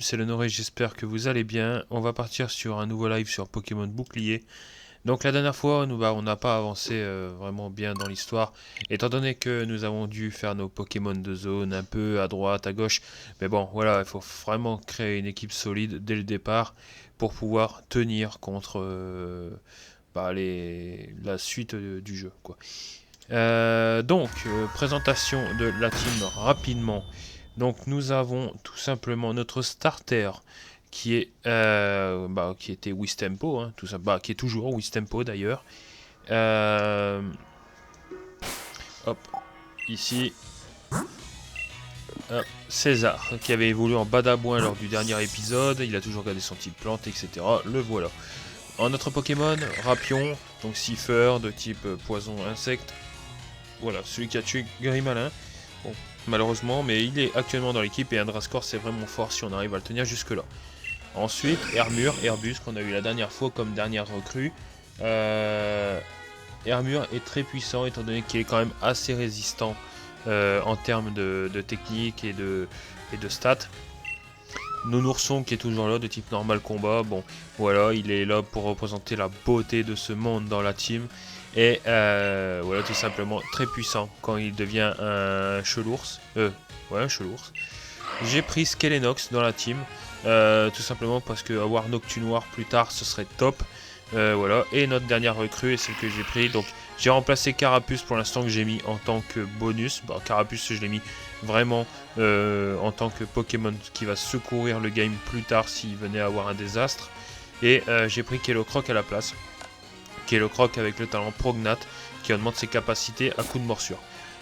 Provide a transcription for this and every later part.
C'est l'Honoré, j'espère que vous allez bien. On va partir sur un nouveau live sur Pokémon Bouclier. Donc la dernière fois, on n'a pas avancé vraiment bien dans l'histoire, étant donné que nous avons dû faire nos Pokémon de zone un peu à droite, à gauche. Mais bon, voilà, il faut vraiment créer une équipe solide dès le départ pour pouvoir tenir contre la suite du jeu, quoi. Présentation de la team rapidement. Donc nous avons tout simplement notre starter qui était Wistempo, hein, qui est toujours Wistempo d'ailleurs. Euh, hop, ici, hop, César, qui avait évolué en Badabouin lors du dernier épisode, il a toujours gardé son type plante, etc. Le voilà. En notre Pokémon, Rapion, donc Cipher de type poison insecte. Voilà, celui qui a tué Grimalin. Bon, malheureusement, mais il est actuellement dans l'équipe et un Drascore c'est vraiment fort si on arrive à le tenir jusque là. Ensuite, Herbus qu'on a eu la dernière fois comme dernière recrue. Hermure est très puissant étant donné qu'il est quand même assez résistant en termes de technique et de stats. Nounourson qui est toujours là de type normal combat. Bon, voilà, il est là pour représenter la beauté de ce monde dans la team. Et voilà, tout simplement très puissant quand il devient un chelours. Ouais, un chelours. J'ai pris Skelenox dans la team. Tout simplement parce que avoir Noctunoir plus tard ce serait top. Voilà. Et notre dernière recrue est celle que j'ai pris. Donc j'ai remplacé Carapuce pour l'instant que j'ai mis en tant que bonus. Bon, Carapuce je l'ai mis vraiment en tant que Pokémon qui va secourir le game plus tard s'il venait à avoir un désastre. Et j'ai pris Kellocroc à la place. Kellocroc avec le talent Prognate qui augmente ses capacités à coup de morsure.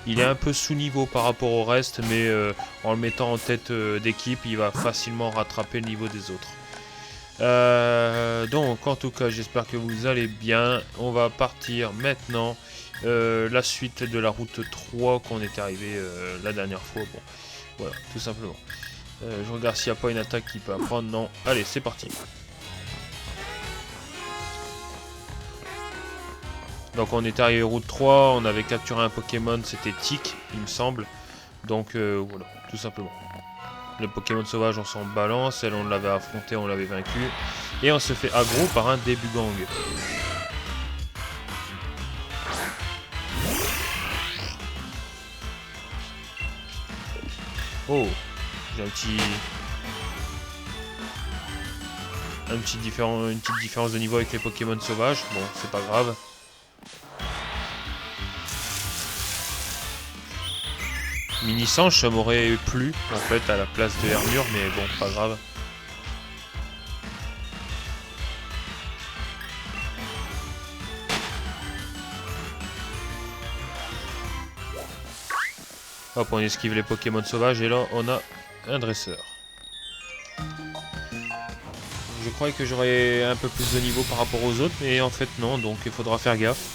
Il est un peu sous-niveau par rapport au reste, mais en le mettant en tête d'équipe, il va facilement rattraper le niveau des autres. Donc, en tout cas, j'espère que vous allez bien. On va partir maintenant. La suite de la route 3 qu'on est arrivé la dernière fois. Bon, voilà, tout simplement. Je regarde s'il n'y a pas une attaque qui peut apprendre. Non. Allez, c'est parti. Donc on est arrivé route 3, on avait capturé un Pokémon, c'était Tic, il me semble. Donc voilà, tout simplement. Le Pokémon sauvage, on s'en balance, elle on l'avait affronté, on l'avait vaincu. Et on se fait aggro par un Débugang. Oh, j'ai une petite différence de niveau avec les Pokémon sauvages. Bon, c'est pas grave. Mini-Sanche, ça m'aurait plu, en fait, à la place de Hermure, mais bon, pas grave. Hop, on esquive les Pokémon sauvages, et là, on a un dresseur. Je croyais que j'aurais un peu plus de niveau par rapport aux autres, mais en fait, non, donc il faudra faire gaffe.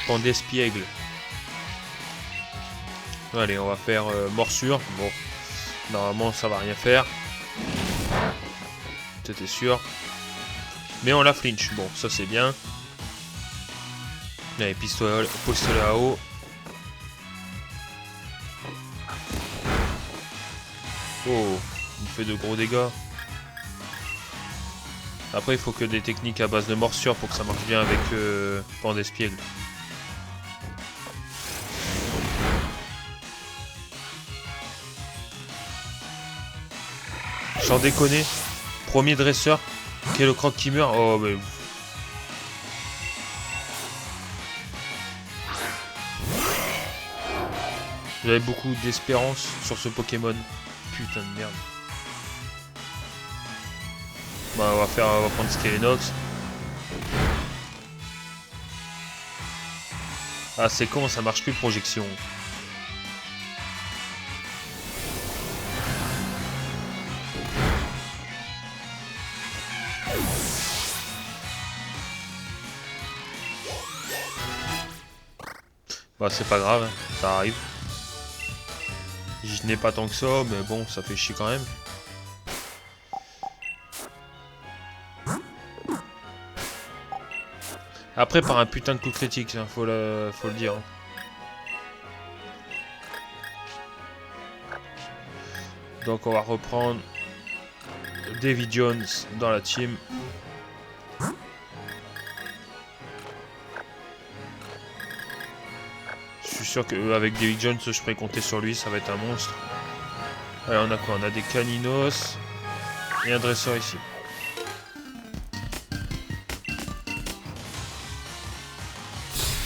Pandespiègle. Allez, on va faire morsure. Bon, normalement ça va rien faire. C'était sûr. Mais on la flinch. Bon, ça c'est bien. Allez, pistolet à eau. Oh, il fait de gros dégâts. Après, il faut que des techniques à base de morsure pour que ça marche bien avec Pandespiègle. Sans déconner, premier dresseur, Kellocroc qui meurt. Oh, mais. J'avais beaucoup d'espérance sur ce Pokémon. Putain de merde. Bah, on va prendre Skelenox. Ah, c'est con, ça marche plus projection. Bah c'est pas grave, hein, ça arrive. Je n'ai pas tant que ça, mais bon, ça fait chier quand même. Après, par un putain de coup critique, hein, faut le dire. Hein. Donc on va reprendre Davy Jones dans la team. Je suis sûr qu'avec Davy Jones, je pourrais compter sur lui, ça va être un monstre. Allez, on a quoi? On a des caninos et un dresseur ici.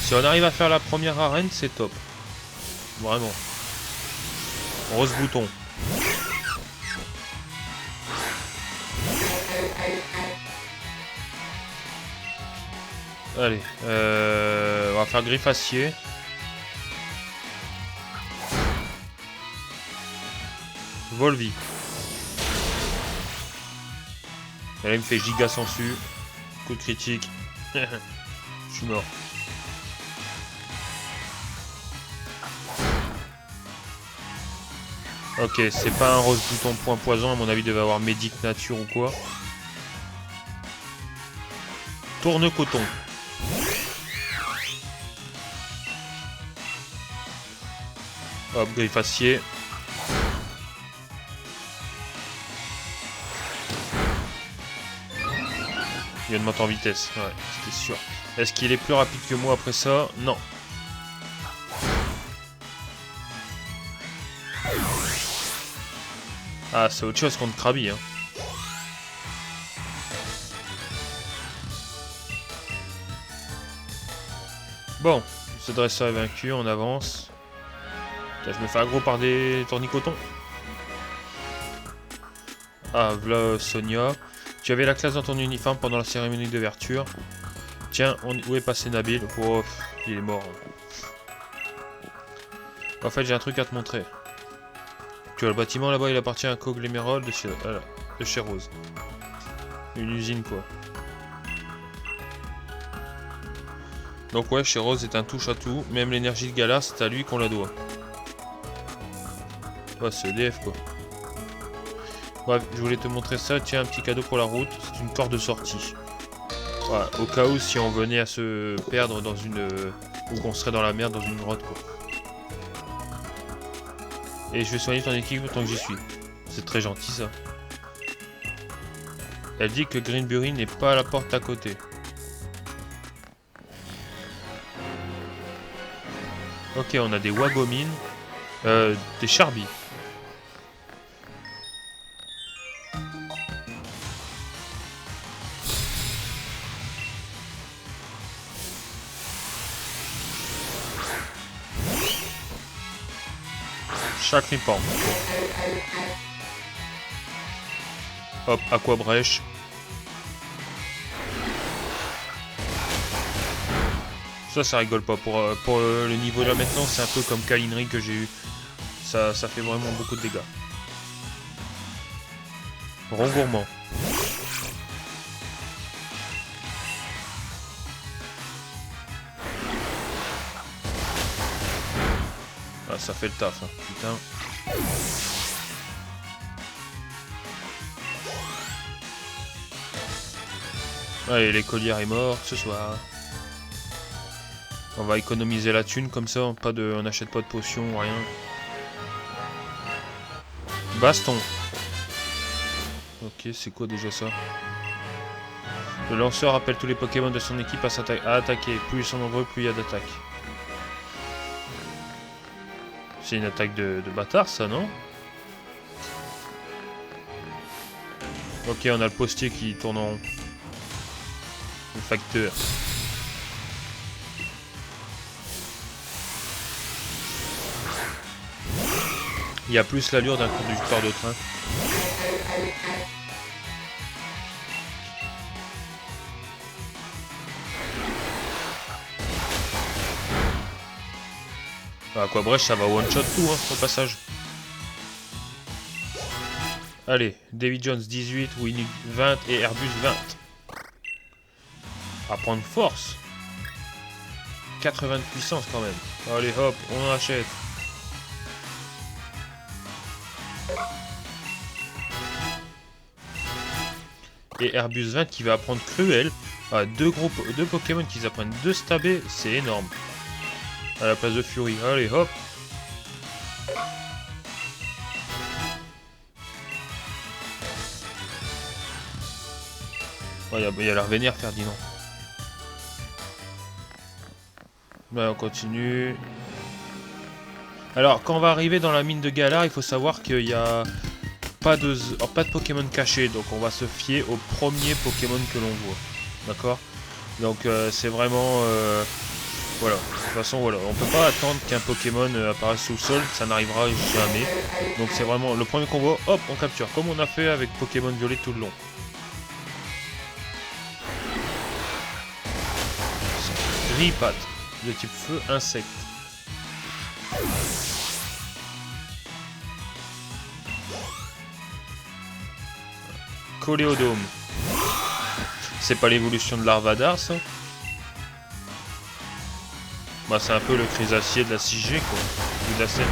Si on arrive à faire la première arène, c'est top. Vraiment. Rose bouton. Allez, on va faire griffe acier. Volvi. Et là il me fait giga sensu. Coup de critique. Je suis mort. Ok, c'est pas un rose bouton point poison, à mon avis il devait avoir médic nature ou quoi. Tourne coton. Hop, griffe acier. Il vient de monter en vitesse, ouais, c'était sûr. Est-ce qu'il est plus rapide que moi après ça? Non. Ah, c'est autre chose contre Krabi, hein. Bon, ce dresseur est vaincu, on avance. Putain, je me fais aggro par des tournicotons. Ah, voilà Sonia. Tu avais la classe dans ton uniforme pendant la cérémonie d'ouverture. Tiens, où est passé Nabil? Oh, il est mort. En fait, j'ai un truc à te montrer. Tu vois, le bâtiment là-bas, il appartient à Coglémérol de chez Rose. Une usine, quoi. Donc ouais, chez Rose est un touche-à-tout. Même l'énergie de Galar, c'est à lui qu'on la doit. Ouais, c'est EDF, quoi. Bref, je voulais te montrer ça. Tiens, un petit cadeau pour la route. C'est une corde de sortie. Voilà, au cas où, si on venait à se perdre dans une... ou qu'on serait dans la merde, dans une grotte, quoi. Et je vais soigner ton équipe tant que j'y suis. C'est très gentil, ça. Elle dit que Greenbury n'est pas à la porte à côté. Ok, on a des Wagomines. Des Charbies. Chaque ripant. Hop, aqua brèche. Ça rigole pas. Pour le niveau là maintenant, c'est un peu comme Kalinri que j'ai eu. Ça fait vraiment beaucoup de dégâts. Rond gourmand. Ah, ça fait le taf, hein. Putain. Allez, l'écolière est morte ce soir. On va économiser la thune comme ça, on n'achète pas de potions, rien. Baston. Ok, c'est quoi déjà ça? Le lanceur appelle tous les Pokémon de son équipe à attaquer. Plus ils sont nombreux, plus il y a d'attaques. C'est une attaque de bâtard, ça, non? Ok, on a le postier qui tourne en rond. Le facteur. Il y a plus l'allure d'un conducteur de train. Ah, quoi, bref, ça va one shot tout, hein, au passage. Allez, David Jones 18, Winnie 20 et Airbus 20. À prendre force. 80 de puissance quand même. Allez hop, on achète. Et Airbus 20 qui va apprendre Cruel. Ah, deux Pokémon qui apprennent 2 stabés, c'est énorme. À la place de Fury. Allez hop. Oh, il a l'air vénère, Ferdinand. Ben, on continue. Alors, quand on va arriver dans la mine de Galar, il faut savoir qu'il n'y a pas de Pokémon cachés. Donc, on va se fier au premier Pokémon que l'on voit. D'accord? Donc, c'est vraiment... voilà. De toute façon, voilà. On peut pas attendre qu'un Pokémon apparaisse sous le sol. Ça n'arrivera jamais. Donc, c'est vraiment le premier qu'on voit. Hop, on capture. Comme on a fait avec Pokémon Violet tout le long. Gripat, de type feu, insecte. Coléodome. C'est pas l'évolution de Larvadar, ça? Bah, c'est un peu le Chrysacier de la 6G, quoi. Ou de la 7G.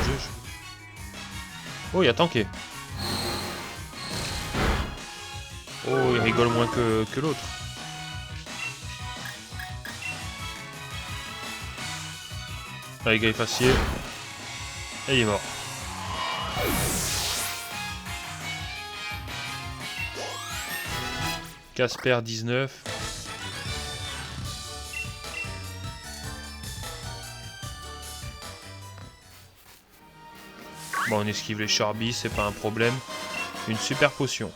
Oh, il a tanké. Oh, il rigole moins que l'autre. Allez, Griffacier. Et il est mort. Casper 19. Bon, on esquive les Charbis, c'est pas un problème. Une super potion.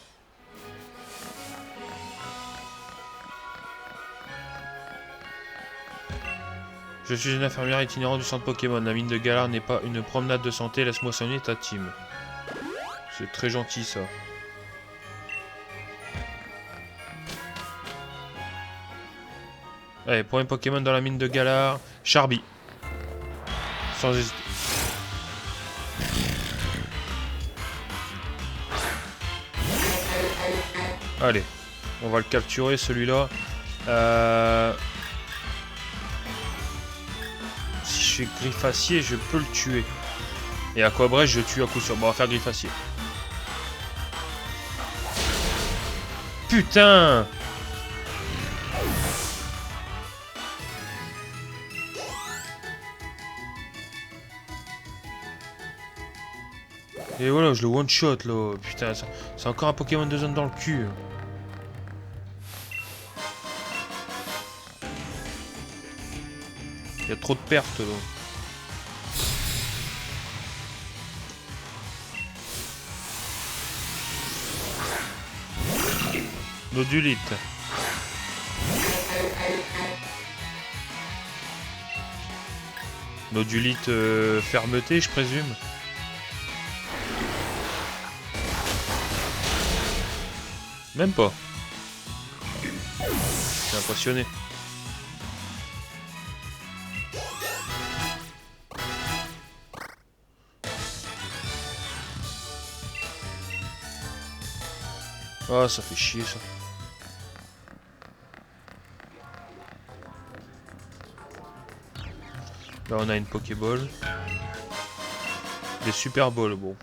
Je suis une infirmière itinérante du centre Pokémon. La mine de Galar n'est pas une promenade de santé. Laisse-moi soigner ta team. C'est très gentil, ça. Allez, premier Pokémon dans la mine de Galar. Charby. Sans hésiter. Allez. On va le capturer, celui-là. Si je fais Griffacier, je peux le tuer. Et Aquabrèche, je tue à coup sûr. Bon, on va faire Griffacier. Putain! Et voilà, je le one-shot là. Putain, c'est encore un Pokémon de zone dans le cul. Il y a trop de pertes là. Nodulite. Nodulite fermeté, je présume. Même pas. Je suis impressionné. Ah, ça fait chier ça. Là on a une Pokéball. Des Super Balls, bon.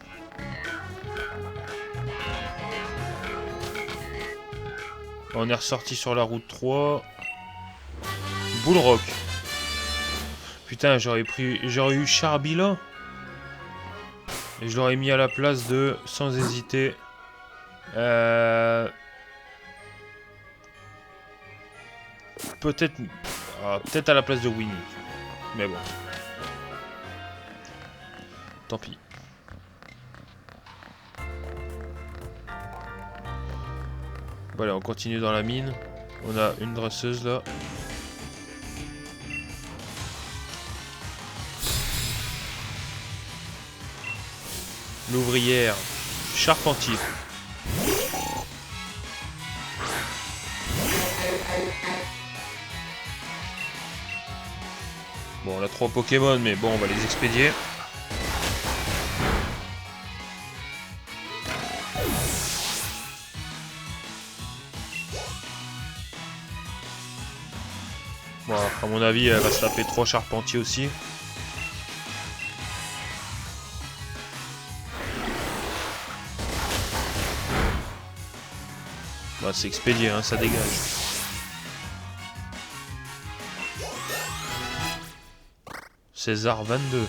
On est ressorti sur la route 3. Bullrock. Putain, j'aurais eu Charby là. Et je l'aurais mis à la place de, sans hésiter. Peut-être à la place de Winnie. Mais bon. Tant pis. Voilà, on continue dans la mine. On a une dresseuse là. L'ouvrière. Charpentier. Bon, on a 3 Pokémon, mais bon, on va les expédier. Bon, à mon avis, elle va se taper 3 Charpentiers aussi. Bah, c'est expédié, hein, ça dégage. César 22.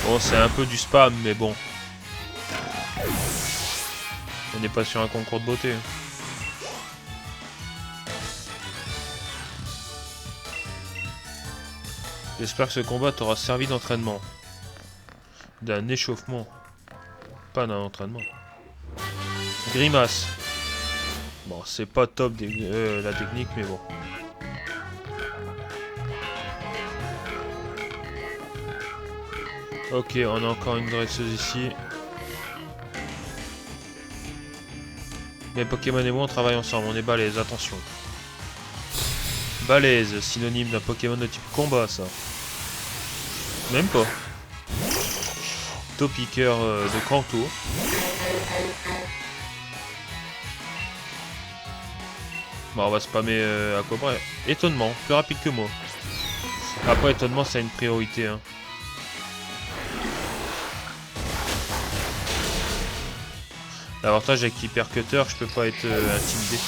Bon, c'est un peu du spam, mais bon. On n'est pas sur un concours de beauté. J'espère que ce combat t'aura servi d'entraînement. D'un échauffement. Pas d'un entraînement. Grimace. Bon, c'est pas top la technique, mais bon. Ok, on a encore une dresseuse ici. Mais Pokémon et moi on travaille ensemble, on est balèze, attention. Balèze, synonyme d'un Pokémon de type combat, ça. Même pas. Topiqueur de Kanto. Bon, on va spammer à quoi près. Étonnement, plus rapide que moi. Après, étonnement, c'est une priorité. Hein. L'avantage avec Hypercutter, je peux pas être intimidé.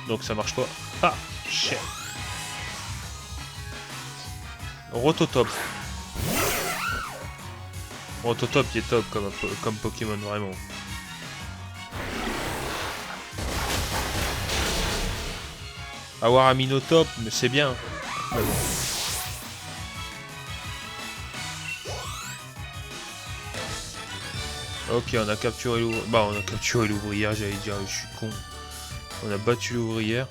Donc ça marche pas. Ah, shit. Rototop. Rototop qui est top comme Pokémon, vraiment. Avoir un Minotop, mais c'est bien. Mais bon. Ok, on a capturé l'ouvrière. Bah, on a capturé l'ouvrière, j'allais dire, je suis con. On a battu l'ouvrière.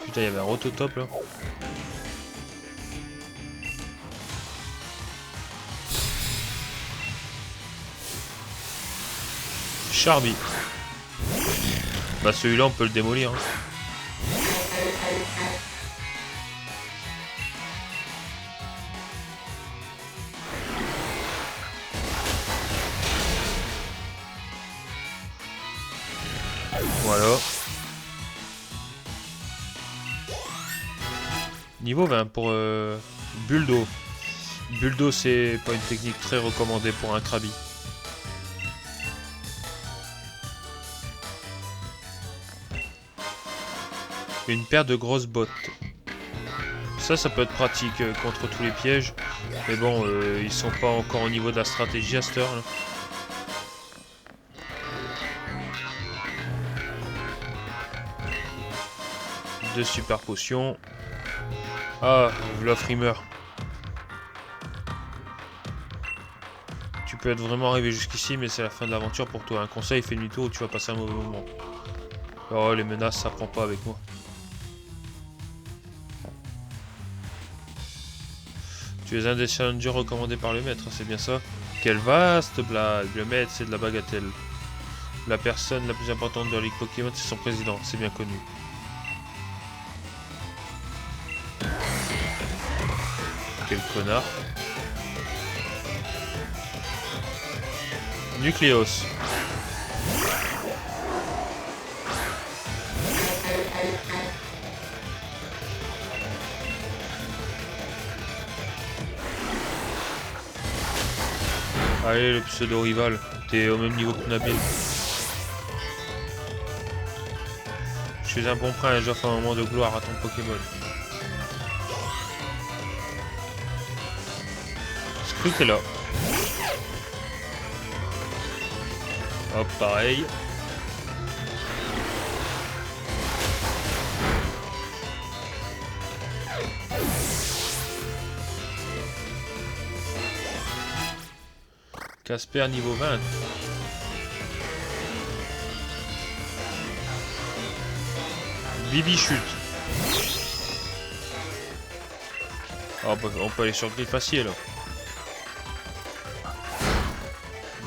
Putain, il y avait un Rototop là. Charby. Bah, celui-là, on peut le démolir. Hein. Voilà. Niveau 20 pour Buldo. Buldo, c'est pas une technique très recommandée pour un Krabi. Une paire de grosses bottes. Ça peut être pratique contre tous les pièges. Mais bon, ils sont pas encore au niveau de la stratégie à cette heure. Là. Deux super potions. Ah, Vlofrimer. Tu peux être vraiment arrivé jusqu'ici, mais c'est la fin de l'aventure pour toi. Un conseil, fais demi-tour ou tu vas passer un mauvais moment. Oh, les menaces, ça prend pas avec moi. Tu es un des challengers recommandés par le maître, c'est bien ça? Quelle vaste blague! Le maître, c'est de la bagatelle. La personne la plus importante de la Ligue Pokémon, c'est son président, c'est bien connu. Quel connard. Nucléos. Allez, le pseudo-rival. T'es au même niveau que Nabil. Je suis un bon prince, j'offre un moment de gloire à ton Pokémon. Scrut est là. Hop, pareil. Casper niveau 20. Bibichute. Oh, bah, on peut aller sur Griffacier là.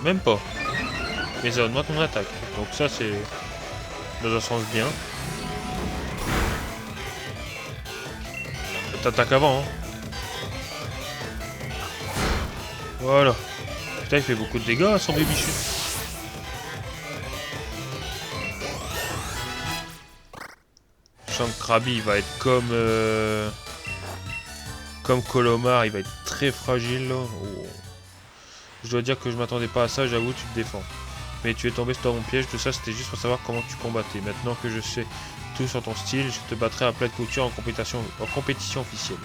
Même pas. Mais ça augmente mon attaque. Donc ça c'est dans un sens bien. T'attaques avant. Hein. Voilà. Putain, il fait beaucoup de dégâts son Bibichute. Je sens que Krabi il va être comme Colomar, il va être très fragile là. Oh. Je dois dire que je m'attendais pas à ça, j'avoue, tu te défends. Mais tu es tombé sur mon piège, tout ça c'était juste pour savoir comment tu combattais. Maintenant que je sais tout sur ton style, je te battrai à pleine couture en compétition officielle.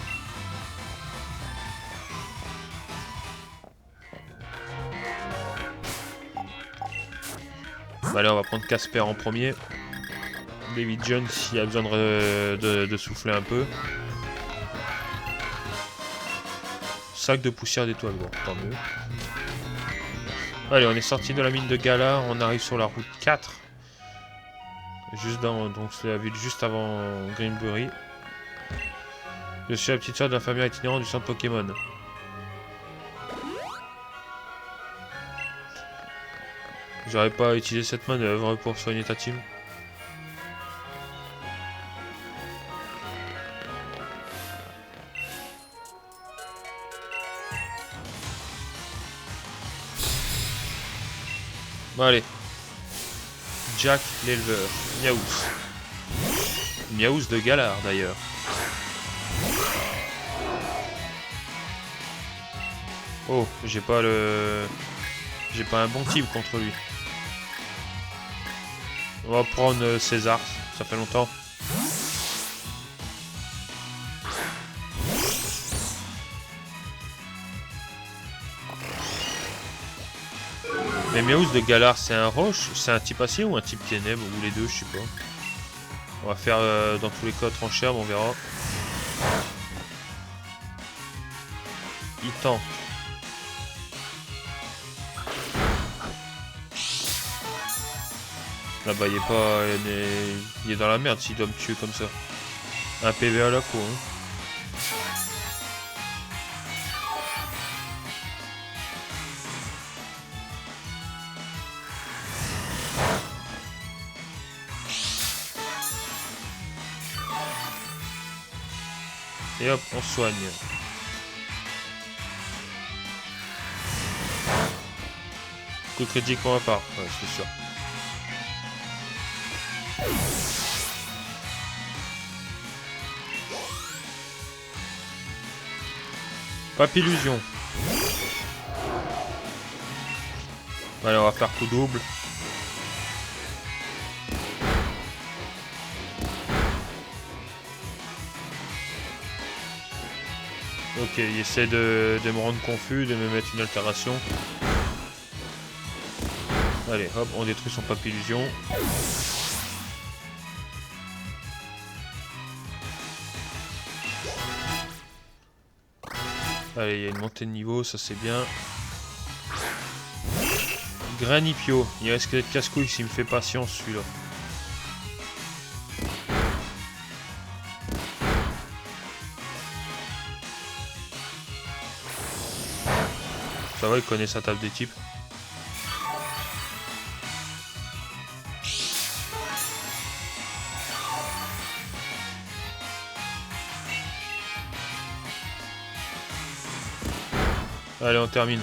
Bah, allez, on va prendre Casper en premier. David Jones s'il a besoin de souffler un peu. Sac de poussière d'étoiles, bon, tant mieux. Allez, on est sorti de la mine de Galar, on arrive sur la route 4. Juste dans, donc c'est la ville juste avant Greenbury. Je suis la petite soeur de l'infirmière itinérante du centre Pokémon. J'aurais pas utilisé cette manœuvre pour soigner ta team. Bon, allez. Jack l'éleveur. Miaous. Miaous de Galar d'ailleurs. Oh, j'ai pas un bon type contre lui. On va prendre César, ça fait longtemps. Mais Miaous de Galar, c'est un roche, c'est un type acier ou un type ténèbres, ou les deux, je sais pas. On va faire dans tous les cas trancher, on verra. Il tente. Là-bas, il est pas. Il est dans la merde s'il doit me tuer comme ça. Un PV à la fois. Hein. Et hop, on soigne. Coup critique on va part, ouais, c'est sûr. Papillusion. Allez, on va faire coup double. Ok, il essaie de me rendre confus, de me mettre une altération. Allez, hop, on détruit son papillusion. Allez, il y a une montée de niveau, ça c'est bien. Granipio, il risque d'être casse-couille s'il me fait patience celui-là. Ça va, il connaît sa table des types. Allez, on termine.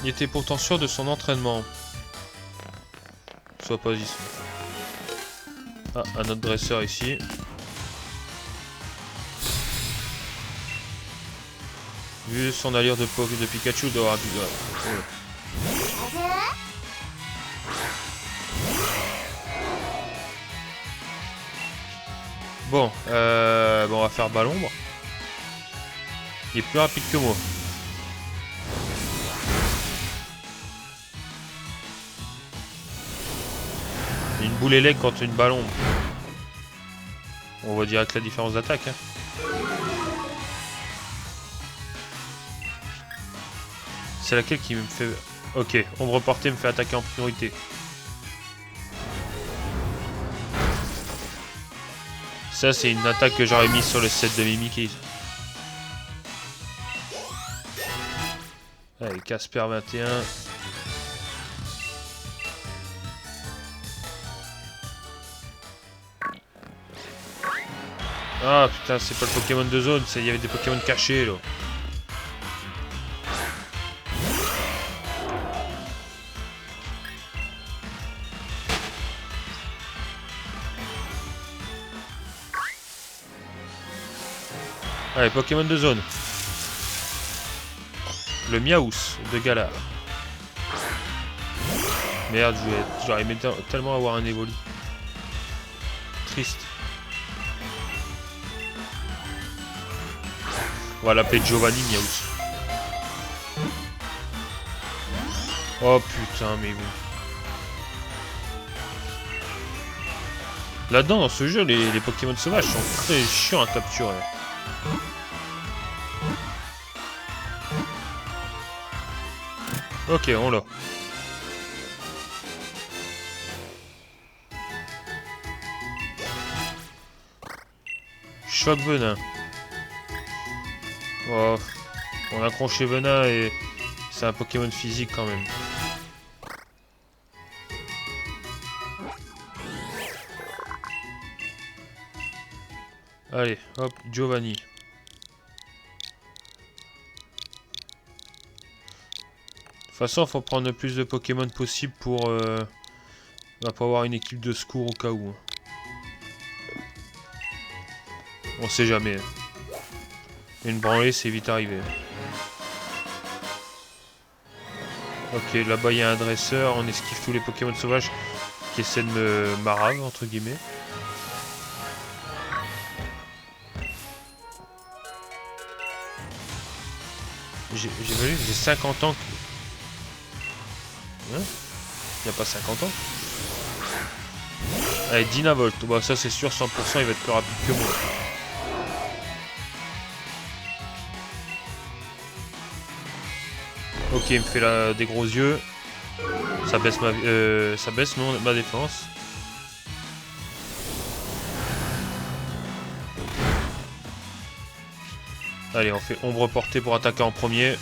Il était pourtant sûr de son entraînement. Soit pas ici. Ah, un autre dresseur ici. Vu son allure de Pikachu, il doit avoir du... Bon, on va faire Ballombre. Il est plus rapide que moi. Une boule élève contre une Ballombre. On voit direct la différence d'attaque. Hein. C'est laquelle qui me fait... Ok, ombre portée me fait attaquer en priorité. Ça, c'est une attaque que j'aurais mise sur le set de Mimikyu. Allez, Casper 21. Ah putain, c'est pas le Pokémon de zone, il y avait des Pokémon cachés là. Allez, Pokémon de zone. Le Miaous de Galar. Merde, j'aurais aimé tellement avoir un Evoli. Triste. On va l'appeler Giovanni Miaus. Oh putain, mais bon. Là-dedans, dans ce jeu, les Pokémon sauvages sont très chiants à capturer. Ok, on l'a. Choc venin. Oh, on a accroché venin et c'est un Pokémon physique quand même. Allez, hop, Giovanni. De toute façon, il faut prendre le plus de Pokémon possible pour avoir une équipe de secours au cas où. On sait jamais. Une branlée, c'est vite arrivé. Ok, là-bas il y a un dresseur, on esquive tous les Pokémon sauvages qui essaient de me marave, entre guillemets. J'ai vu, j'ai 50 ans. Hein? Il n'y a pas 50 ans. Allez, Dynavolt, bah ça c'est sûr, 100% il va être plus rapide que moi. Ok, il me fait là des gros yeux. Ça baisse ma défense. Allez, on fait ombre portée pour attaquer en premier.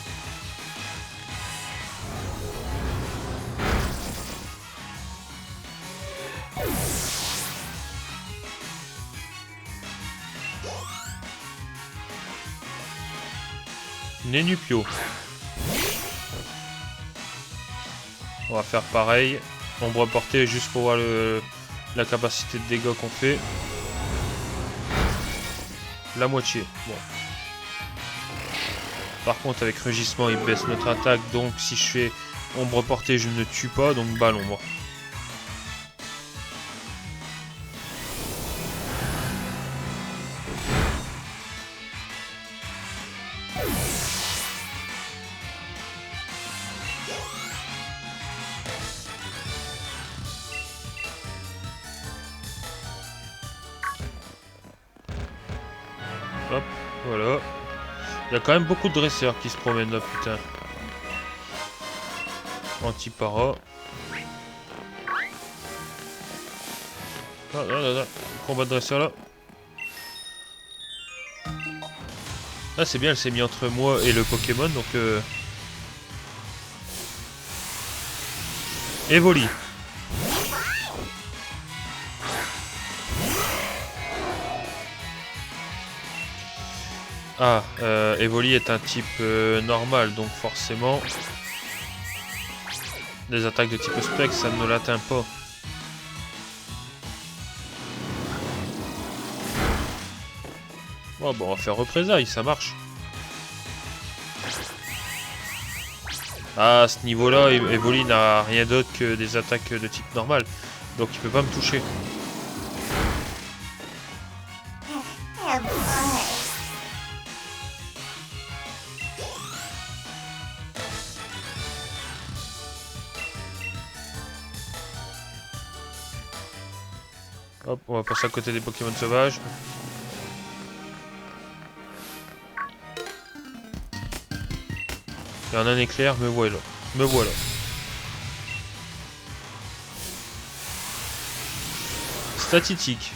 Nenupio. On va faire pareil. Ombre portée juste pour voir la capacité de dégâts qu'on fait. La moitié. Bon. Par contre avec rugissement il baisse notre attaque. Donc si je fais ombre portée je ne tue pas. Donc ballon moi. Hop, voilà. Il y a quand même beaucoup de dresseurs qui se promènent là, putain. Anti-para. Ah, là. Combat de dresseur là. Ah, c'est bien, elle s'est mis entre moi et le Pokémon, donc Evoli. Ah, Evoli est un type normal, donc forcément, des attaques de type spectre, ça ne l'atteint pas. Oh, bon, on va faire représailles, ça marche. Ah, à ce niveau-là, Evoli n'a rien d'autre que des attaques de type normal, donc il peut pas me toucher. Hop, on va passer à côté des Pokémon sauvages. Et en un éclair, me voilà. Me voilà. Statistique.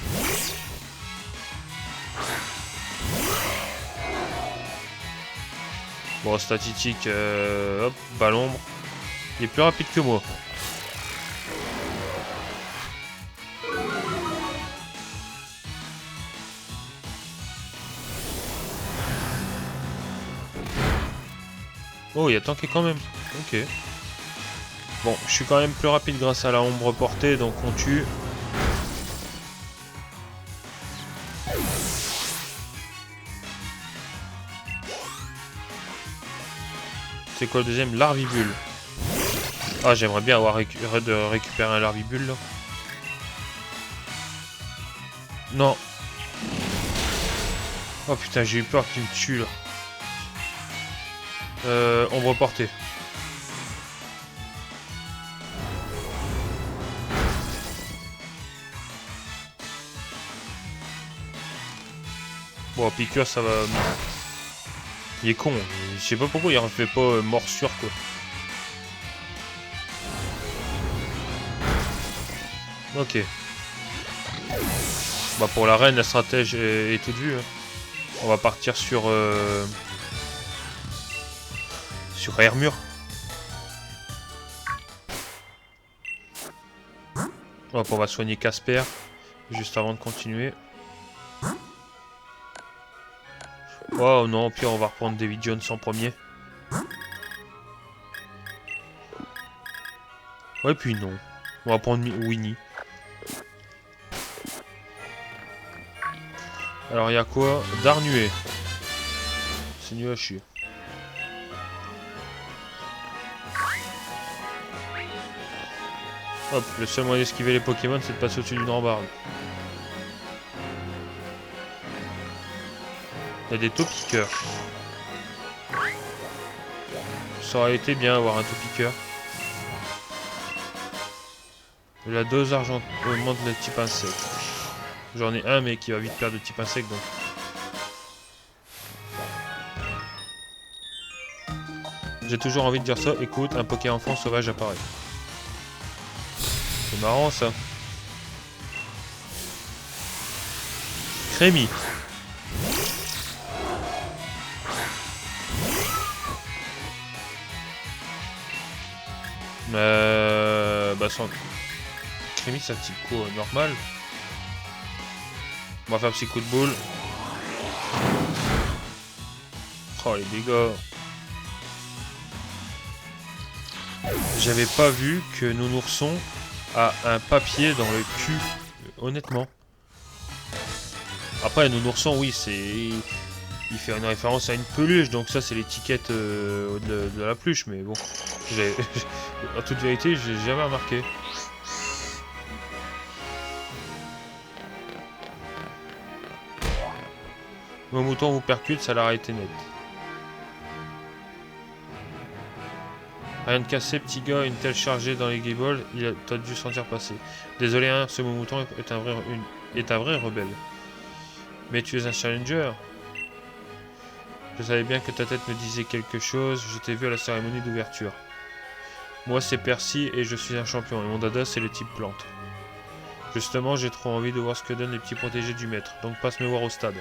Bon, statistique, hop, Balombre. Il est plus rapide que moi. Oh, il a tanké quand même. Ok. Bon, je suis quand même plus rapide grâce à la ombre portée, donc on tue. C'est quoi le deuxième? Larvibule. Ah, j'aimerais bien avoir récupérer un Larvibule là. Non. Oh putain, j'ai eu peur qu'il me tue là. Ombre portée. Bon, piqûre, ça va... Il est con. Je sais pas pourquoi il refait pas morsure, quoi. Ok. Bah pour la reine, la stratège est toute vue. Hein. On va partir sur... sur Hermure. Hop, on va soigner Casper. Juste avant de continuer. Oh non, puis on va reprendre David Jones en premier. Ouais, puis non. On va prendre Winnie. Alors, il y a quoi? Darnué. C'est nul à chier. Hop, le seul moyen d'esquiver les Pokémon, c'est de passer au-dessus d'une rambarde. Il y a des taupiqueurs. Ça aurait été bien avoir un taupiqueur. La dose argent augmente le type insecte. J'en ai un mais qui va vite perdre de type insecte donc. J'ai toujours envie de dire ça. Écoute, un Pokémon enfant sauvage apparaît. C'est marrant ça. Crémy. Bah sans... Crémy ça type quoi? Normal. On va faire un petit coup de boule. Oh les dégâts. J'avais pas vu que Nounourson a un papier dans le cul. Honnêtement. Après Nounourson oui c'est... Il fait une référence à une peluche, donc ça c'est l'étiquette de la peluche, mais bon, en toute vérité, j'ai jamais remarqué. Mon mouton vous percute, ça l'a arrêté net. Rien de cassé, petit gars, une telle chargée dans les guibolles, t'as dû sentir passer. Désolé, hein, ce mouton est un vrai rebelle. Mais tu es un challenger. Je savais bien que ta tête me disait quelque chose, je t'ai vu à la cérémonie d'ouverture. Moi c'est Percy et je suis un champion, et mon dada c'est le type plante. Justement j'ai trop envie de voir ce que donnent les petits protégés du maître, donc passe me voir au stade.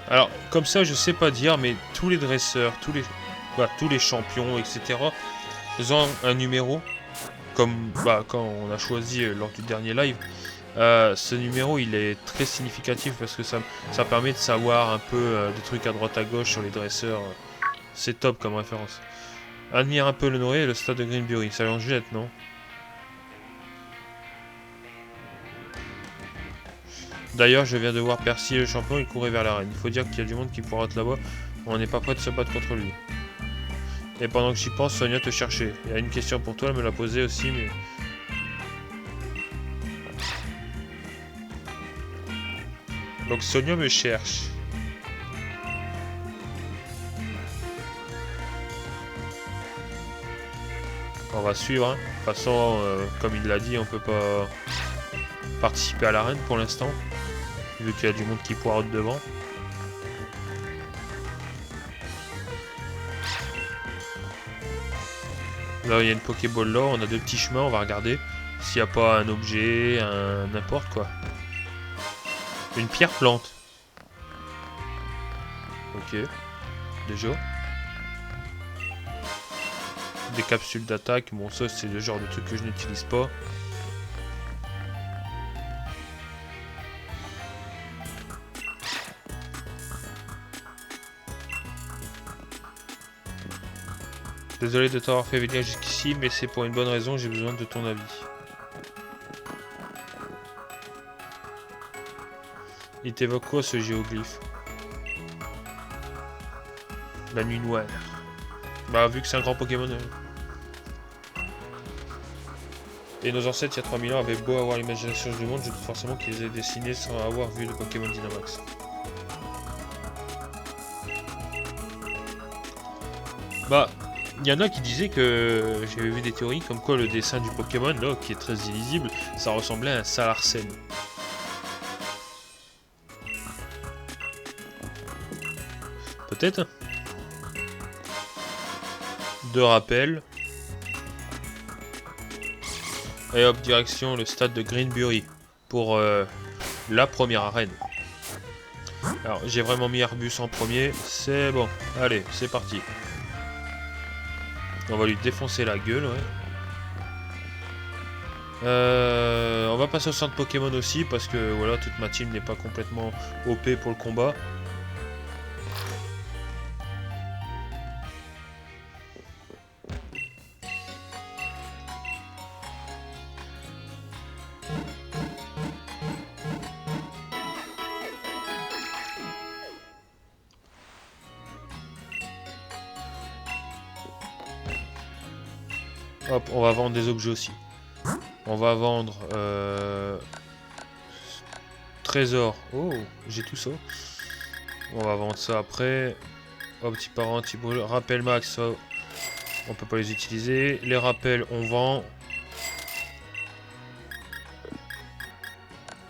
Alors comme ça je sais pas dire, mais tous les dresseurs, tous les champions, etc. Ils ont un numéro. Comme quand on a choisi lors du dernier live, ce numéro il est très significatif parce que ça permet de savoir un peu des trucs à droite à gauche sur les dresseurs. C'est top comme référence. Admire un peu le Noé et le stade de Greenbury. Ça en jette, non? D'ailleurs, je viens de voir Percy le champion, il courait vers l'arène. Il faut dire qu'il y a du monde qui pourra être là-bas. On n'est pas prêt de se battre contre lui. Et pendant que j'y pense, Sonia te cherchait. Il y a une question pour toi, elle me l'a posée aussi, mais... Donc Sonia me cherche. On va suivre. Hein. De toute façon, comme il l'a dit, on peut pas participer à l'arène pour l'instant. Vu qu'il y a du monde qui poireaute devant. Là, il y a une Pokéball là, on a deux petits chemins, on va regarder s'il n'y a pas un objet, un n'importe quoi. Une pierre plante. Ok. Déjà. Des capsules d'attaque, bon ça c'est le genre de truc que je n'utilise pas. Désolé de t'avoir fait venir jusqu'ici, mais c'est pour une bonne raison, j'ai besoin de ton avis. Il t'évoque quoi ce géoglyphe? La nuit noire. Bah vu que c'est un grand Pokémon... Et nos ancêtres, il y a 3000 ans, avaient beau avoir l'imagination du monde, je doute forcément qu'ils aient dessiné sans avoir vu de Pokémon Dynamax. Bah, il y en a qui disaient que j'avais vu des théories comme quoi le dessin du Pokémon, là, qui est très illisible, ça ressemblait à un Salarsen. Peut-être. De rappel. Et hop, direction le stade de Greenbury pour la première arène. Alors, j'ai vraiment mis Arbus en premier. C'est bon. Allez, c'est parti. On va lui défoncer la gueule, ouais. On va passer au centre Pokémon aussi parce que voilà, toute ma team n'est pas complètement OP pour le combat. Hop, on va vendre des objets aussi. On va vendre trésor. Oh, j'ai tout ça. On va vendre ça après. Oh, petit parent, petit brûle. Rappel max, ça, on peut pas les utiliser. Les rappels, on vend.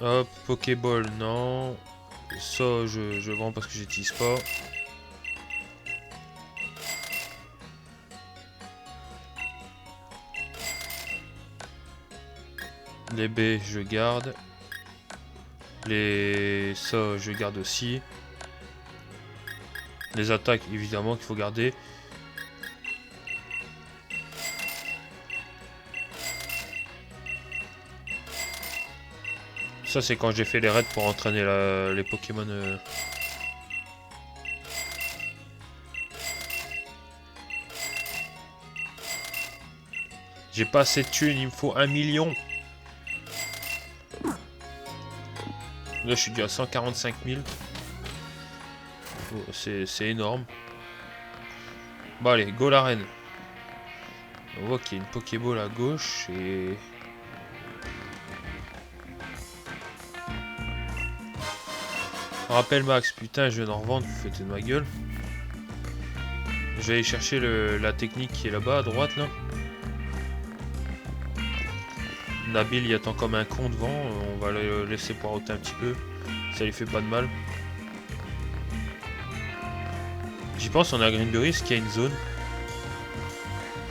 Hop, Pokéball, non. Ça, je vends parce que j'utilise pas. Les baies, je garde. Ça, je garde aussi. Les attaques, évidemment, qu'il faut garder. Ça, c'est quand j'ai fait les raids pour entraîner les Pokémon. J'ai pas assez de thunes, il me faut 1 million. Là, je suis déjà à 145 000. Oh, c'est énorme. Bon, allez, go l'arène. On voit qu'il y a une Pokéball à gauche et... Rappel max, putain, je viens d'en revendre, vous foutez de ma gueule. Je vais aller chercher la technique qui est là-bas, à droite, là. Nabil, il attend comme un con devant, on va le laisser poireauter un petit peu. Ça lui fait pas de mal. J'y pense, on est à Greenbury, est-ce qu'il y a une zone?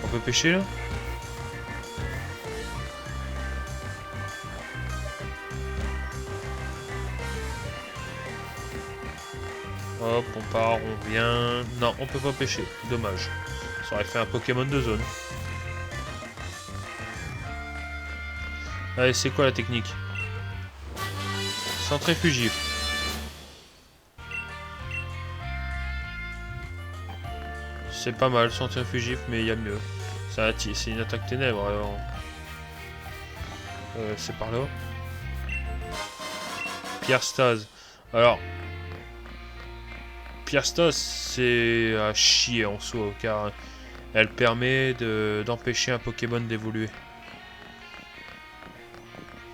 On peut pêcher, là? Hop, on part, on vient... Non, on peut pas pêcher, dommage. Ça aurait fait un Pokémon de zone. Allez, c'est quoi la technique? Centrifugif. C'est pas mal, centrifugif, mais il y a mieux. C'est une attaque ténèbres, alors... c'est par là. Pierre Stase. Alors... Pierre Stase, c'est à chier en soi, car elle permet d'empêcher un Pokémon d'évoluer.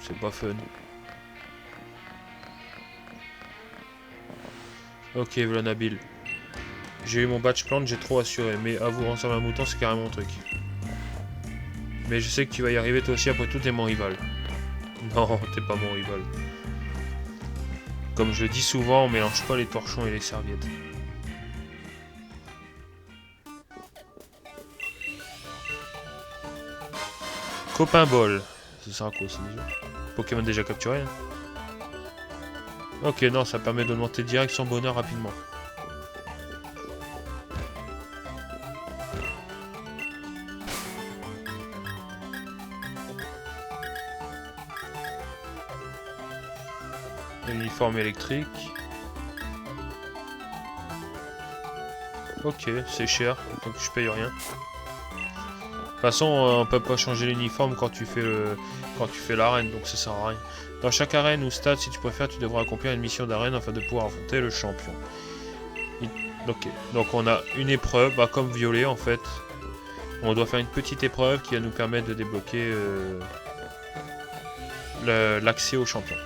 C'est pas fun. Ok, voilà Nabil. J'ai eu mon badge plante, j'ai trop assuré. Mais avoue, ressembler à un mouton, c'est carrément mon truc. Mais je sais que tu vas y arriver toi aussi, après tout, t'es mon rival. Non, t'es pas mon rival. Comme je le dis souvent, on mélange pas les torchons et les serviettes. Copain bol. Ce sera quoi ça déjà? Pokémon déjà capturé. Hein. Ok, non, ça permet d'augmenter direct son bonheur rapidement. Uniforme électrique. Ok, c'est cher, donc je paye rien. De toute façon, on peut pas changer l'uniforme quand tu fais l'arène, donc ça sert à rien. Dans chaque arène ou stade, si tu préfères, tu devras accomplir une mission d'arène afin de pouvoir affronter le champion. Ok, donc on a une épreuve, bah, comme Violet en fait. On doit faire une petite épreuve qui va nous permettre de débloquer l'accès au champion.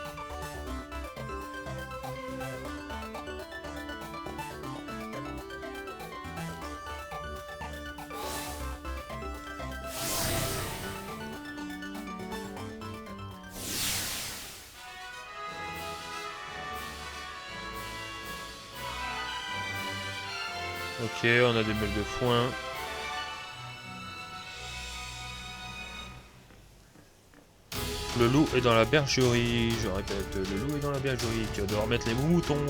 Ok, on a des mecs de foin. Le loup est dans la bergerie. Je répète, le loup est dans la bergerie. Tu vas devoir mettre les moutons.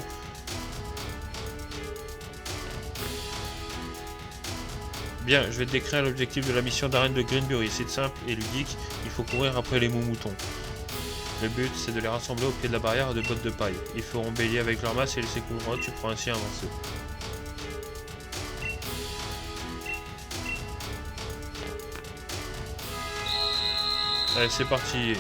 Bien, je vais te décrire l'objectif de la mission d'arène de Greenbury. C'est simple et ludique. Il faut courir après les moutons. Le but, c'est de les rassembler au pied de la barrière à de bottes de paille. Ils feront bélier avec leur masse et les s'écouleront. Tu pourras ainsi avancer. Allez, c'est parti.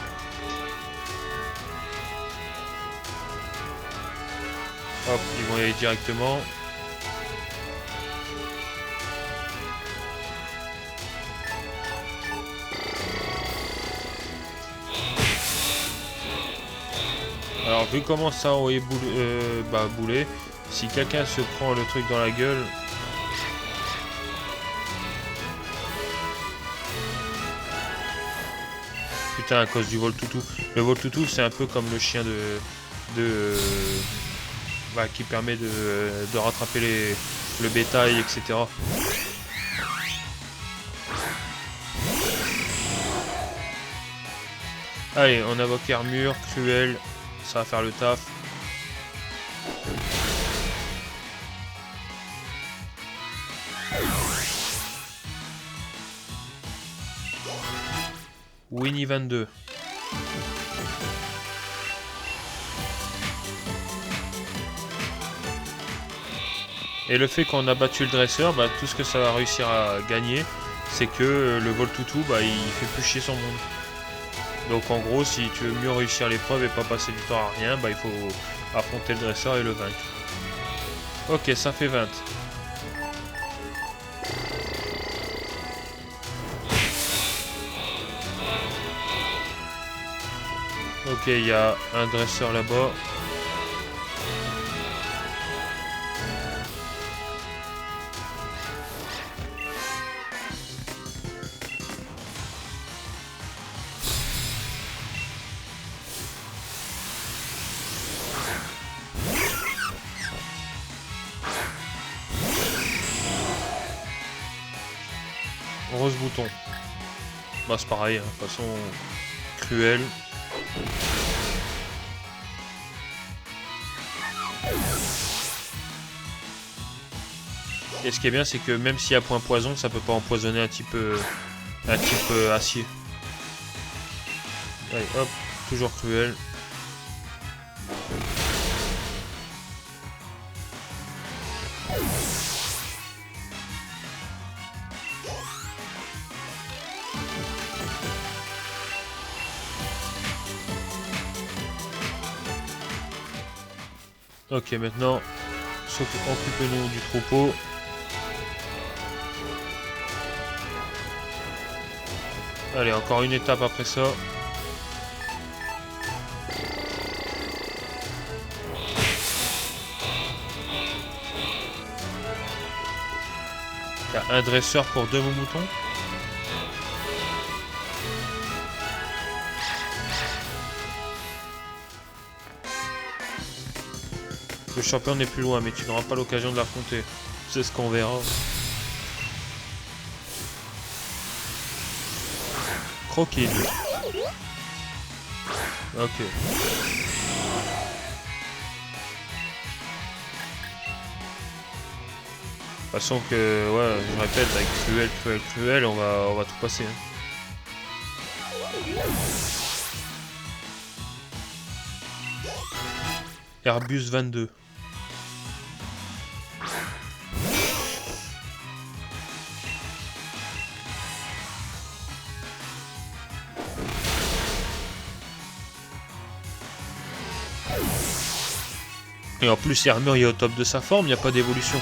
Hop, ils vont y aller directement. Alors, vu comment ça aurait boulé, si quelqu'un se prend le truc dans la gueule... Putain, à cause du Voltoutou. Le Voltoutou, c'est un peu comme le chien qui permet de rattraper le bétail, etc. Allez, on invoque armure, cruel, ça va faire le taf. Winnie 22. Et le fait qu'on a battu le dresseur, bah, tout ce que ça va réussir à gagner, c'est que le Voltoutou, bah, il fait plus chier son monde. Donc en gros, si tu veux mieux réussir l'épreuve et pas passer du temps à rien, bah, il faut affronter le dresseur et le vaincre. Ok, ça fait 20. Ok, il y a un dresseur là-bas. Rose bouton. Bah c'est pareil, hein, de toute façon cruel. Et ce qui est bien, c'est que même s'il y a point poison, ça peut pas empoisonner un type acier. Allez, hop, toujours cruel. Ok, maintenant, occupez-nous du troupeau. Allez, encore une étape après ça. Il y a un dresseur pour 2 moutons. Le champion n'est plus loin, mais tu n'auras pas l'occasion de l'affronter. C'est ce qu'on verra. Croquine. Ok. De toute façon que, ouais, je répète, avec cruel, on va tout passer. Hein. Airbus 22. Et en plus, l'armure est au top de sa forme, il n'y a pas d'évolution.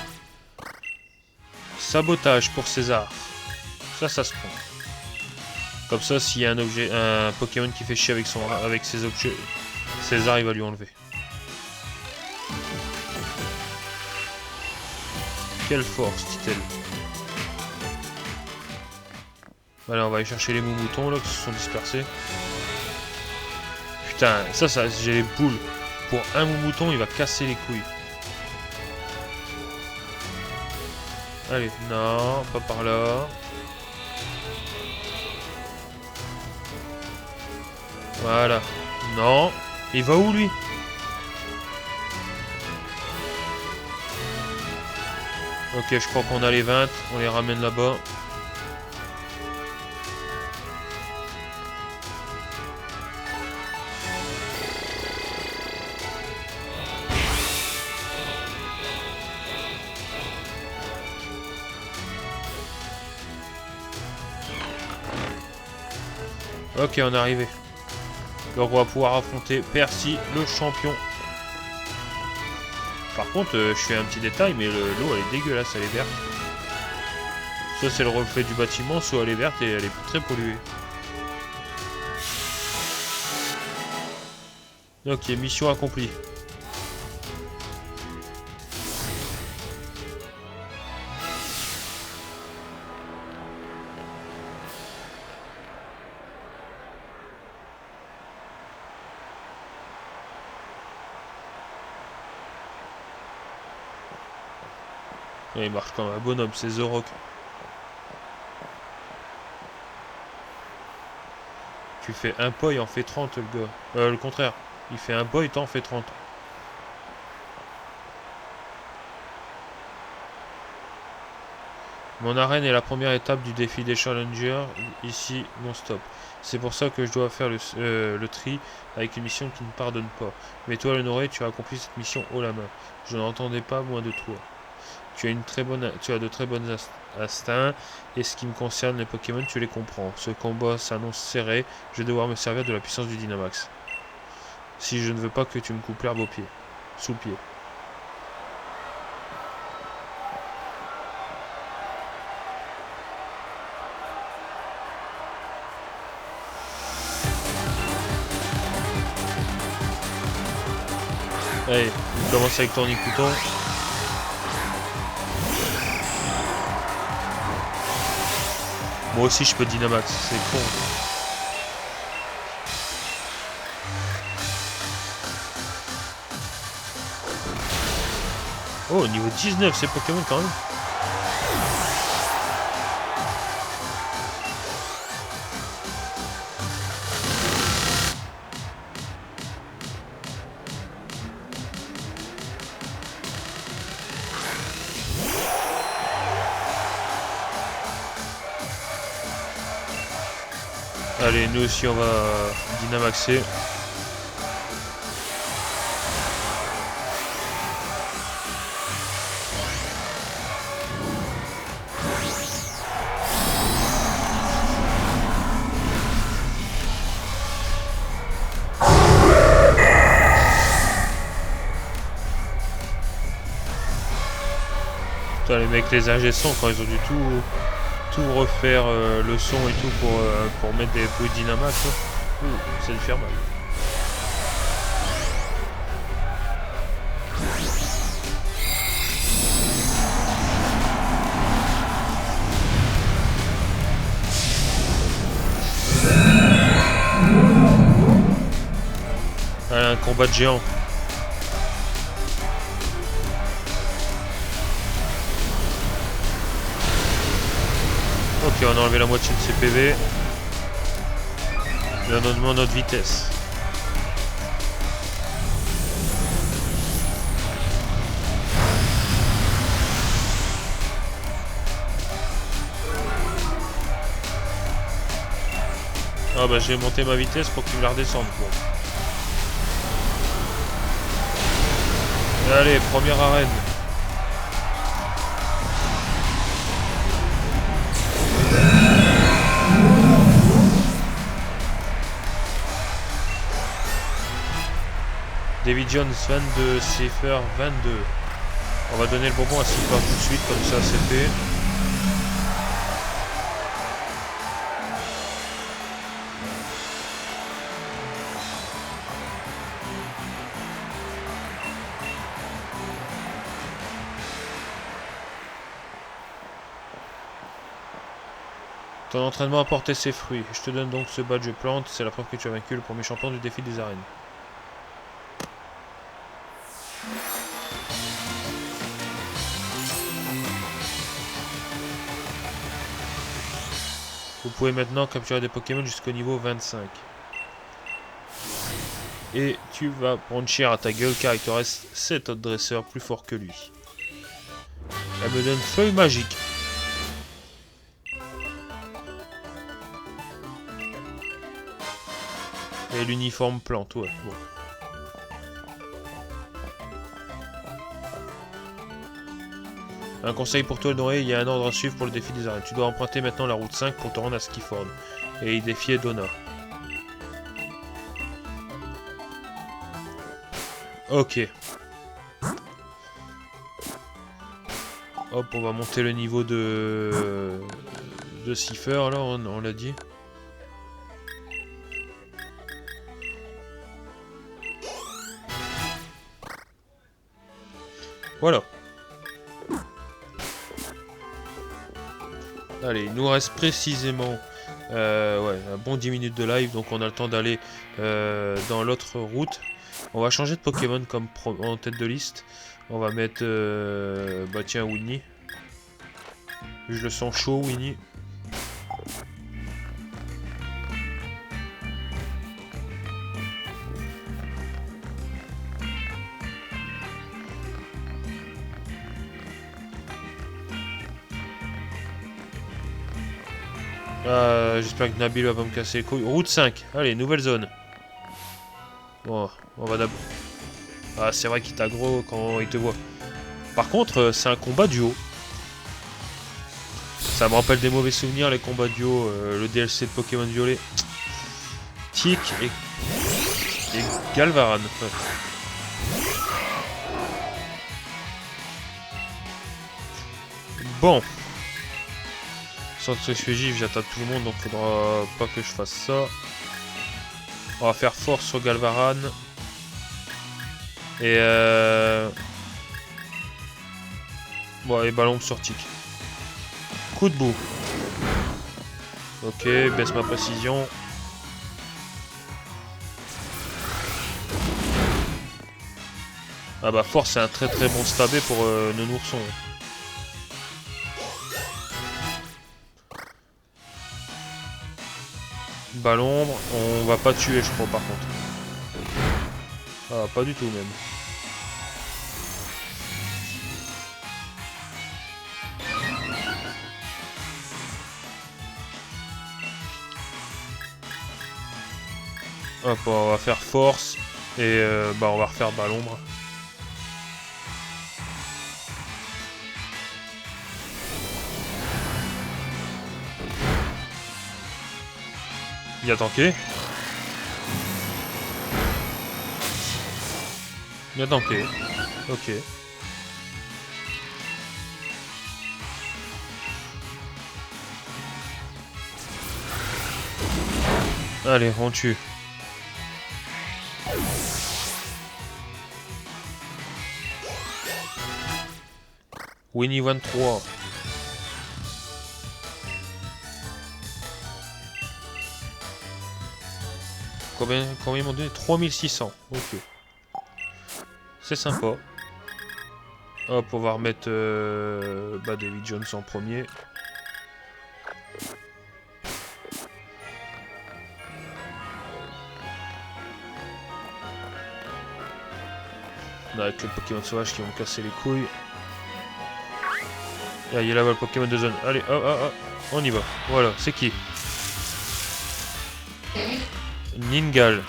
Sabotage pour César. Ça se prend. Comme ça, s'il y a un Pokémon qui fait chier avec ses objets, César il va lui enlever. Quelle force, dit-elle. Allez, on va aller chercher les moumoutons là qui se sont dispersés. Putain, ça, j'ai les boules. Pour un moumouton, il va casser les couilles. Allez, non, pas par là. Voilà. Non. Il va où, lui? Ok, je crois qu'on a les 20. On les ramène là-bas. Ok, on est arrivé. Donc on va pouvoir affronter Percy, le champion. Par contre, je fais un petit détail, mais l'eau elle est dégueulasse, elle est verte. Soit c'est le reflet du bâtiment, soit elle est verte et elle est très polluée. Ok, mission accomplie. Il marche comme un bonhomme, c'est The Rock. Tu fais un pas, il en fait 30 le gars. Le contraire. Il fait un pas, il t'en fait 30. Mon arène est la première étape du défi des challengers, ici non-stop. C'est pour ça que je dois faire le tri avec une mission qui ne pardonne pas. Mais toi, Honoré, tu as accompli cette mission haut la main. Je n'entendais pas moins de toi. Tu as de très bons instincts, et ce qui me concerne, les Pokémon, tu les comprends. Ce combat s'annonce serré, je vais devoir me servir de la puissance du Dynamax. Si je ne veux pas que tu me coupes l'herbe au pied. Sous le pied. Allez, on commence avec ton Icouton. Moi aussi je peux Dynamax, c'est con. Oh, niveau 19, c'est Pokémon quand même. Allez, nous aussi on va Dynamaxer. Putain, les mecs, les ingé son, quand ils ont dû tout refaire le son et tout pour mettre des bruits Dynamax, ça dû faire mal. Allez, un combat de géant. Ok, on a enlevé la moitié de ses PV. Et on augmente notre vitesse. Ah bah j'ai monté ma vitesse pour qu'il me la redescende. Bon. Allez, première arène. David Jones 22, Cypher 22. On va donner le bonbon à Cypher tout de suite, comme ça c'est fait. Ton entraînement a porté ses fruits. Je te donne donc ce badge plante. C'est la preuve que tu as vaincu le premier champion du défi des arènes. Vous pouvez maintenant capturer des Pokémon jusqu'au niveau 25. Et tu vas prendre cher à ta gueule car il te reste 7 autres dresseurs plus forts que lui. Elle me donne feuille magique. Et l'uniforme plante, ouais. Bon. Un conseil pour toi, Noé, il y a un ordre à suivre pour le défi des arènes. Tu dois emprunter maintenant la route 5 pour te rendre à Skiford. Et y défier Donna. Ok. Hop, on va monter le niveau de Cipher, là, on l'a dit. Voilà. Allez, il nous reste précisément un bon 10 minutes de live, donc on a le temps d'aller dans l'autre route. On va changer de Pokémon comme en tête de liste. On va mettre, bah tiens, Winnie. Je le sens chaud, Winnie. J'espère que Nabil va pas me casser les couilles. Route 5, allez, nouvelle zone. Bon, on va d'abord... Ah, c'est vrai qu'il t'aggro quand il te voit. Par contre, c'est un combat duo. Ça me rappelle des mauvais souvenirs, les combats duo. Le DLC de Pokémon Violet. Tic et Galvaran. Ouais. Bon. Sans que je suis gif, j'attaque tout le monde, donc faudra pas que je fasse ça. On va faire force sur Galvaran. Et bon, et ballon sur tic. Coup de boue. Ok, baisse ma précision. Ah bah force, c'est un très très bon stabé pour nos noursons. Ballon, on va pas tuer je crois par contre. Ah pas du tout même. Hop, on va faire force et bah on va refaire ballombre. Il a tanké. Il a tanké. Ok. Allez, on tue. Winnie 23. Combien ils m'ont donné? 3600. Ok. C'est sympa. Hop, on va remettre bah, David Jones en premier. Là, avec les Pokémon sauvages qui vont me casser les couilles. Là, il y a là-bas le Pokémon de zone. Allez, on y va. Voilà, c'est qui? Ningal.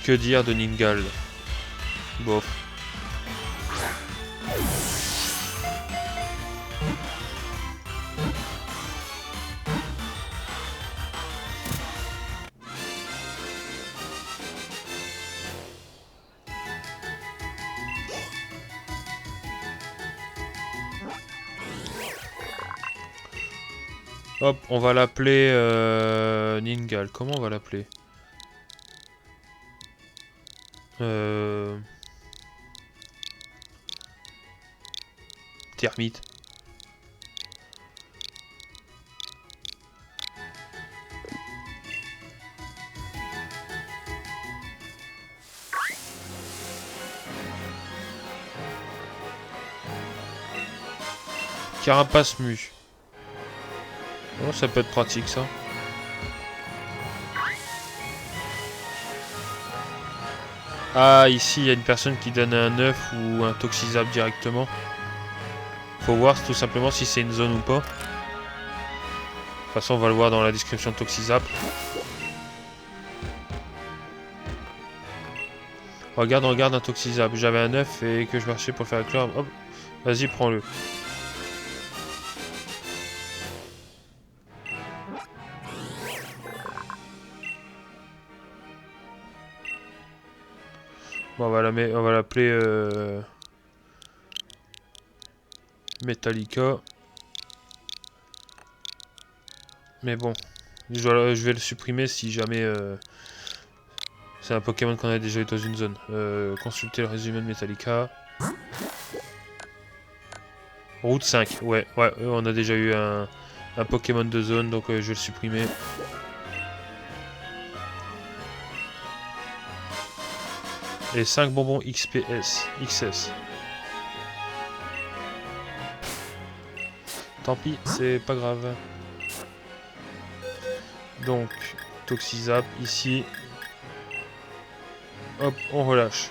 Que dire de Ningal? Bof. Hop, on va l'appeler Ningal. Comment on va l'appeler? termite. Carapace mue. Oh, ça peut être pratique ça. Ah, ici il y a une personne qui donne un œuf ou un toxisable directement. Faut voir tout simplement si c'est une zone ou pas. De toute façon, on va le voir dans la description de toxisable. Regarde, regarde un toxisable. J'avais un œuf et que je marchais pour faire la clore. Hop, vas-y, prends-le. Bon, on va l'appeler Metallica. Mais bon, je vais le supprimer si jamais c'est un Pokémon qu'on a déjà eu dans une zone. Consultez le résumé de Metallica. Route 5, ouais, on a déjà eu un Pokémon de zone, donc je vais le supprimer. Et 5 bonbons XS. Tant pis, c'est pas grave. Donc, Toxisap ici. Hop, on relâche.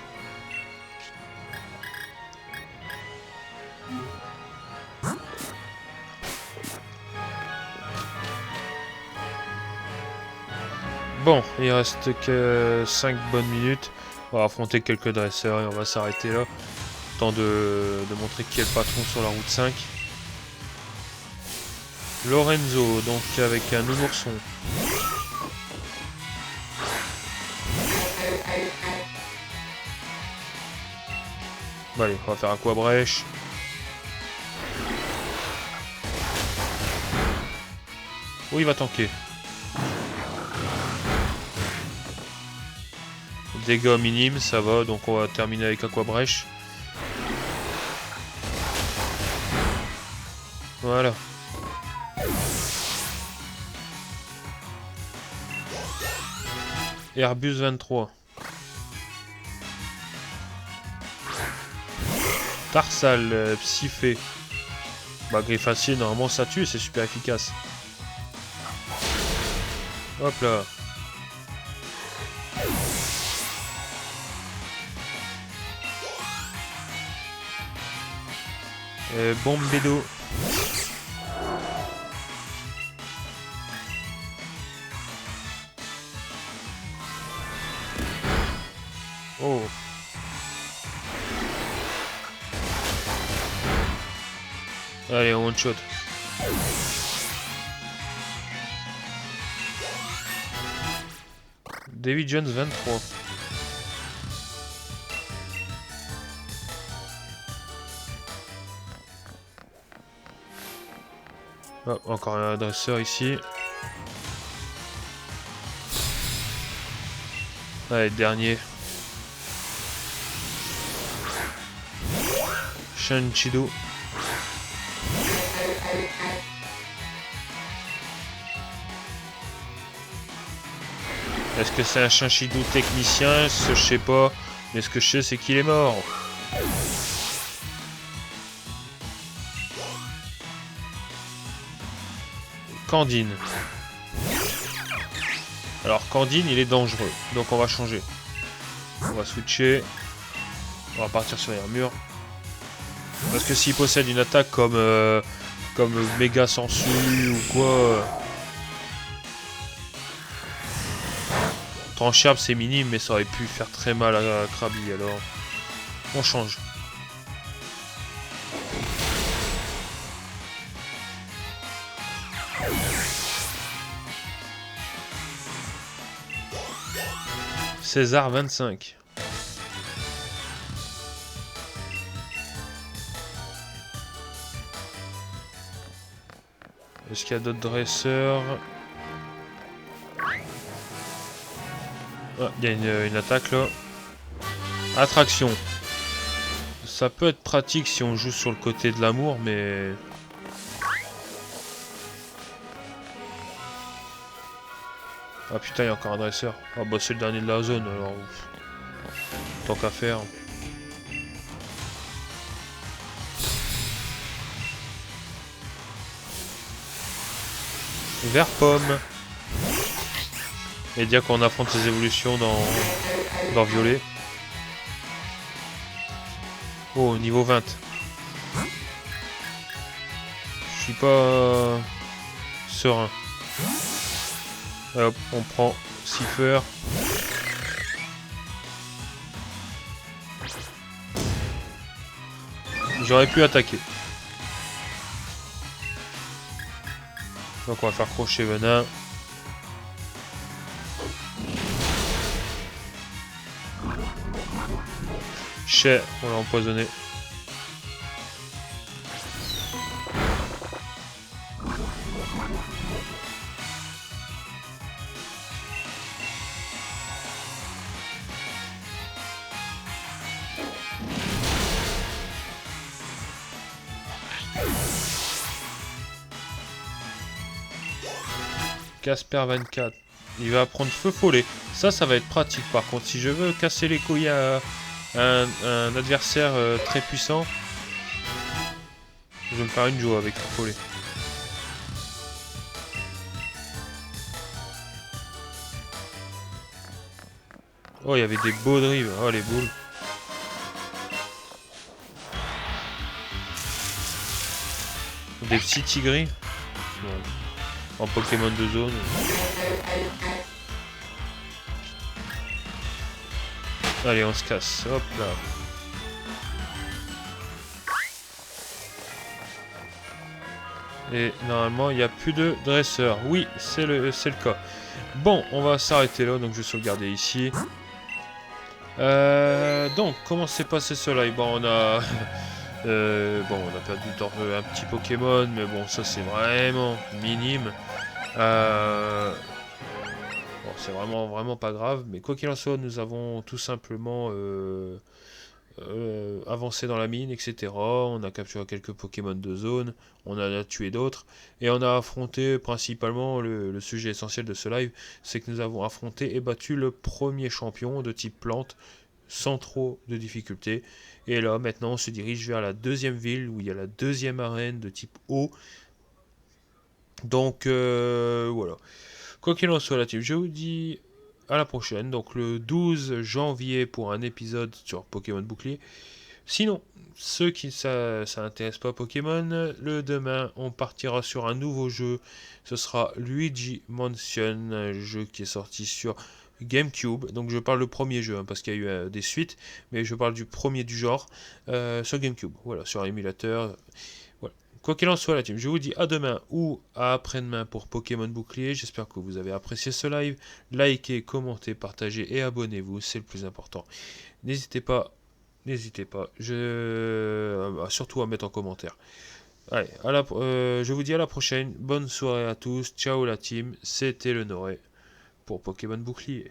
Bon, il reste que 5 bonnes minutes. On va affronter quelques dresseurs et on va s'arrêter là. Temps de montrer qui est le patron sur la route 5. Lorenzo, donc avec un nounourson. Bon, allez, on va faire Aquabrèche. Oh, il va tanker. Dégâts minimes, ça va, donc on va terminer avec Aquabrèche. Voilà. Airbus 23. Tarsal, Psyphé. Bah, Griffacier, normalement ça tue, c'est super efficace. Hop là. Bombédo. Oh. Allez, on one shot. David Jones 23. Oh, encore un dresseur ici. Allez, dernier. Shanchido. Est-ce que c'est un Shanchido technicien? Je sais pas. Mais ce que je sais, c'est qu'il est mort. Candine. Alors Candine, il est dangereux. Donc on va changer. On va switcher. On va partir sur un mur. Parce que s'il possède une attaque comme méga sensu ou quoi... Trancherbe c'est minime mais ça aurait pu faire très mal à Krabi, alors on change. César 25. Est-ce qu'il y a d'autres dresseurs? Ah, il y a une attaque là. Attraction. ça peut être pratique si on joue sur le côté de l'amour, mais... Ah putain, il y a encore un dresseur. Ah bah c'est le dernier de la zone, alors... Tant qu'à faire. Vert pomme. Et dire qu'on affronte les évolutions dans violet. Oh, niveau 20. Je suis pas serein. Hop, on prend Cipher. J'aurais pu attaquer. Donc on va faire crochet venin. Chais, on l'a empoisonné. Casper 24. Il va prendre feu follet. Ça va être pratique par contre. Si je veux casser les couilles à un adversaire très puissant, je vais me faire une joie avec feu follet. Oh, il y avait des beaux drives. Oh, les boules. Des petits tigris. Bon. En Pokémon de zone. Allez, on se casse. Hop là. Et normalement, il n'y a plus de dresseur. Oui, c'est le cas. Bon, on va s'arrêter là. Donc, je vais sauvegarder ici. Donc, comment s'est passé ce live? Bon, on a... bon, on a perdu un petit Pokémon, mais bon, ça c'est vraiment minime. Bon, c'est vraiment pas grave, mais quoi qu'il en soit, nous avons tout simplement avancé dans la mine, etc. On a capturé quelques Pokémon de zone, on en a tué d'autres, et on a affronté principalement le sujet essentiel de ce live, c'est que nous avons affronté et battu le premier champion de type plante, sans trop de difficultés. Et là, maintenant, on se dirige vers la deuxième ville, où il y a la deuxième arène de type eau. Donc, voilà. Quoi qu'il en soit, la team, je vous dis à la prochaine. Donc, le 12 janvier pour un épisode sur Pokémon Bouclier. Sinon, ceux qui ça intéresse pas Pokémon, le demain, on partira sur un nouveau jeu. Ce sera Luigi Mansion, un jeu qui est sorti sur GameCube. Donc je parle du premier jeu, hein, parce qu'il y a eu des suites, mais je parle du premier du genre sur GameCube. Voilà, sur émulateur. Voilà. Quoi qu'il en soit, la team, je vous dis à demain ou à après-demain pour Pokémon Bouclier. J'espère que vous avez apprécié ce live. Likez, commentez, partagez et abonnez-vous, c'est le plus important. N'hésitez pas, surtout à mettre en commentaire. Allez, je vous dis à la prochaine. Bonne soirée à tous. Ciao la team. C'était le Noré pour Pokémon Bouclier.